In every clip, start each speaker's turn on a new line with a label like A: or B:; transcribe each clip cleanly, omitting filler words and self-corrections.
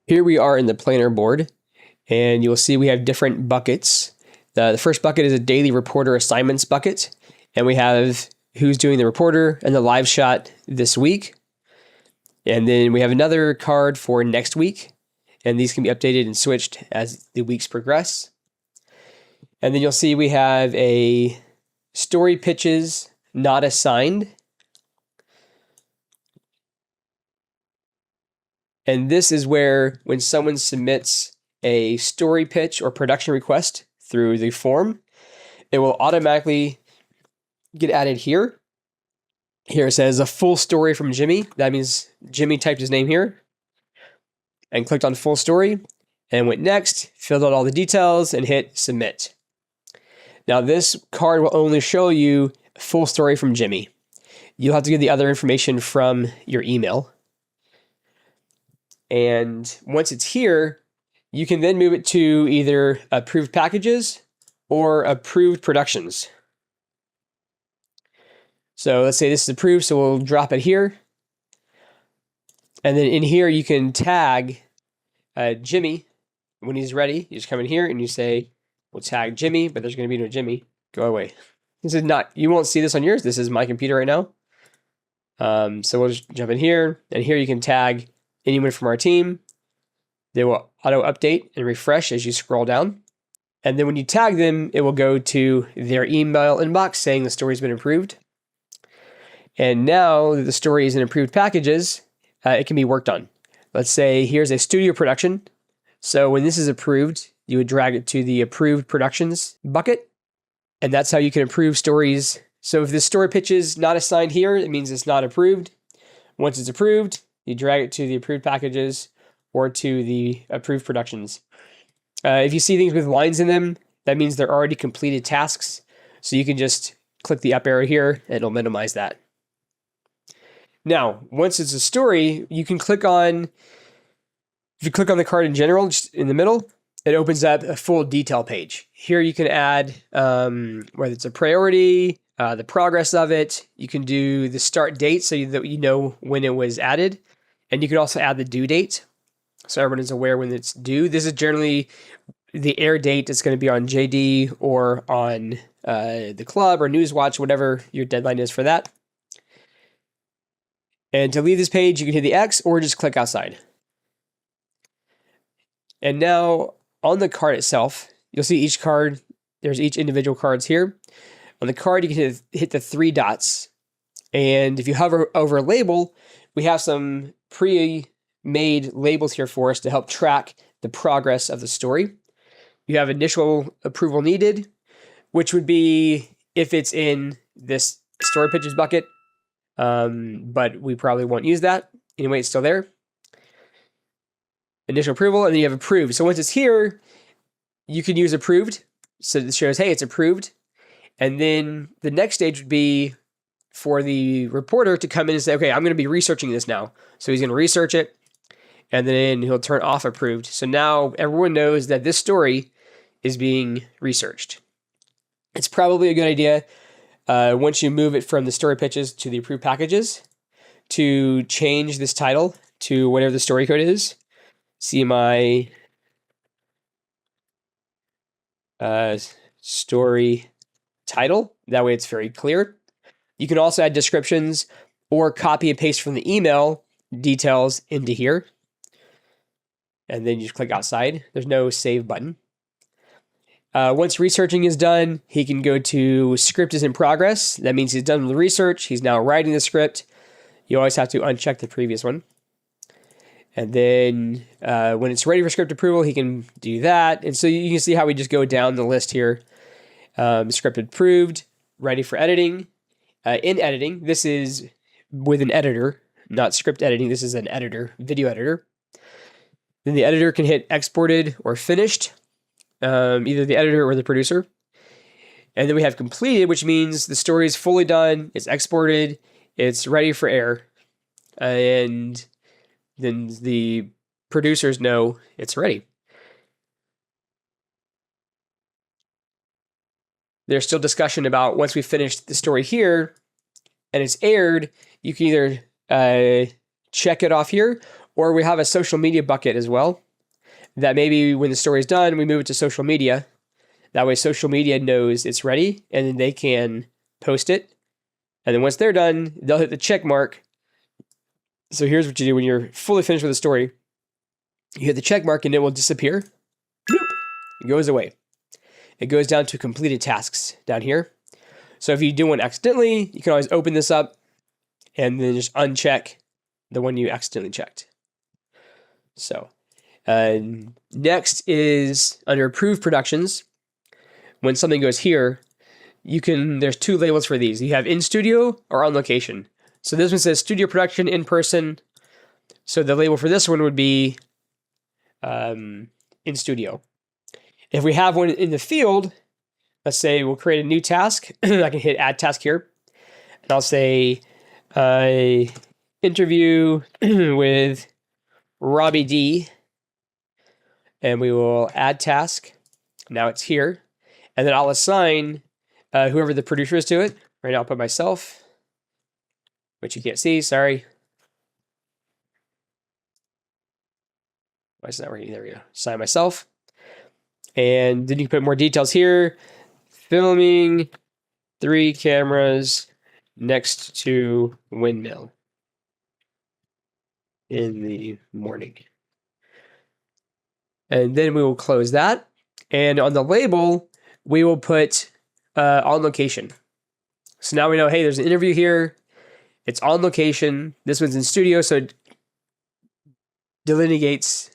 A: Here we are in the planner board, and you'll see we have different buckets. The first bucket is a daily reporter assignments bucket, and we have who's doing the reporter and the live shot this week. And then we have another card for next week, and these can be updated and switched as the weeks progress. And then you'll see we have a story pitches not assigned. And this is where when someone submits a story pitch or production request through the form, it will automatically get added here. Here it says a full story from Jimmy. That means Jimmy typed his name here and clicked on full story and went next, filled out all the details and hit submit. Now this card will only show you full story from Jimmy. You'll have to get the other information from your email. And once it's here, you can then move it to either approved packages or approved productions. So let's say this is approved, so we'll drop it here. And then in here, you can tag Jimmy when he's ready. You just come in here and you say, we'll tag Jimmy, but there's going to be no Jimmy. Go away. This is not, you won't see this on yours. This is my computer right now. So we'll just jump in here, and here you can tag anyone from our team. They will auto update and refresh as you scroll down. And then when you tag them, it will go to their email inbox saying the story's been approved. And now that the story is in approved packages, it can be worked on. Let's say here's a studio production. So when this is approved, you would drag it to the approved productions bucket. And that's how you can approve stories. So if the story pitch is not assigned here, it means it's not approved. Once it's approved, you drag it to the approved packages or to the approved productions. If you see things with lines in them, that means they're already completed tasks. So you can just click the up arrow here and it'll minimize that. Now, once it's a story, you can click on, if you click on the card in general, just in the middle, it opens up a full detail page. Here you can add whether it's a priority, the progress of it. You can do the start date so that you know when it was added. And you can also add the due date, so everyone is aware when it's due. This is generally the air date that's going to be on JD or on the club or Newswatch, whatever your deadline is for that. And to leave this page, you can hit the X or just click outside. And now on the card itself, you'll see each card, there's each individual cards here. On the card, you can hit the three dots. And if you hover over a label, we have some pre-made labels here for us to help track the progress of the story. You have initial approval needed, which would be if it's in this story pitches bucket, but we probably won't use that. Anyway, it's still there. Initial approval, and then you have approved. So once it's here, you can use approved. So it shows, hey, it's approved. And then the next stage would be for the reporter to come in and say, okay, I'm going to be researching this now. So he's going to research it, and then he'll turn off approved. So now everyone knows that this story is being researched. It's probably a good idea once you move it from the story pitches to the approved packages to change this title to whatever the story code is. CMI story title. That way it's very clear. You can also add descriptions or copy and paste from the email details into here. And then you just click outside. There's no save button. Once researching is done, he can go to script is in progress. That means he's done the research. He's now writing the script. You always have to uncheck the previous one. And then when it's ready for script approval, he can do that. And so you can see how we just go down the list here. Script approved, ready for editing. In editing, this is with an editor, not script editing. This is an editor, video editor. Then the editor can hit exported or finished, either the editor or the producer. And then we have completed, which means the story is fully done, it's exported, it's ready for air. And then the producers know it's ready. There's still discussion about once we finish the story here and it's aired, you can either check it off here, Or we have a social media bucket as well, that maybe when the story is done, we move it to social media. That way social media knows it's ready, and then they can post it. And then once they're done, they'll hit the check mark. So here's what you do when you're fully finished with the story. You hit the check mark and it will disappear. Bloop. It goes away. It goes down to completed tasks down here. So if you do one accidentally, you can always open this up and then just uncheck the one you accidentally checked. So next is under approved productions. When something goes here, there's two labels for these. You have in studio or on location. So this one says studio production in person. So the label for this one would be in studio. If we have one in the field, let's say we'll create a new task. I can hit add task here. And I'll say interview with Robbie D. And we will add task. Now it's here. And then I'll assign whoever the producer is to it. Right now I'll put myself, which you can't see, sorry. Why is that working? There we go. Assign myself. And then you can put more details here. Filming 3 cameras next to windmill in the morning. And then we will close that. And on the label, we will put on location. So now we know, hey, there's an interview here. It's on location. This one's in studio, so it delineates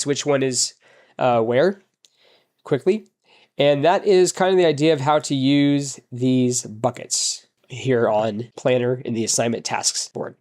A: which one is where quickly. And that is kind of the idea of how to use these buckets here on Planner in the assignment tasks board.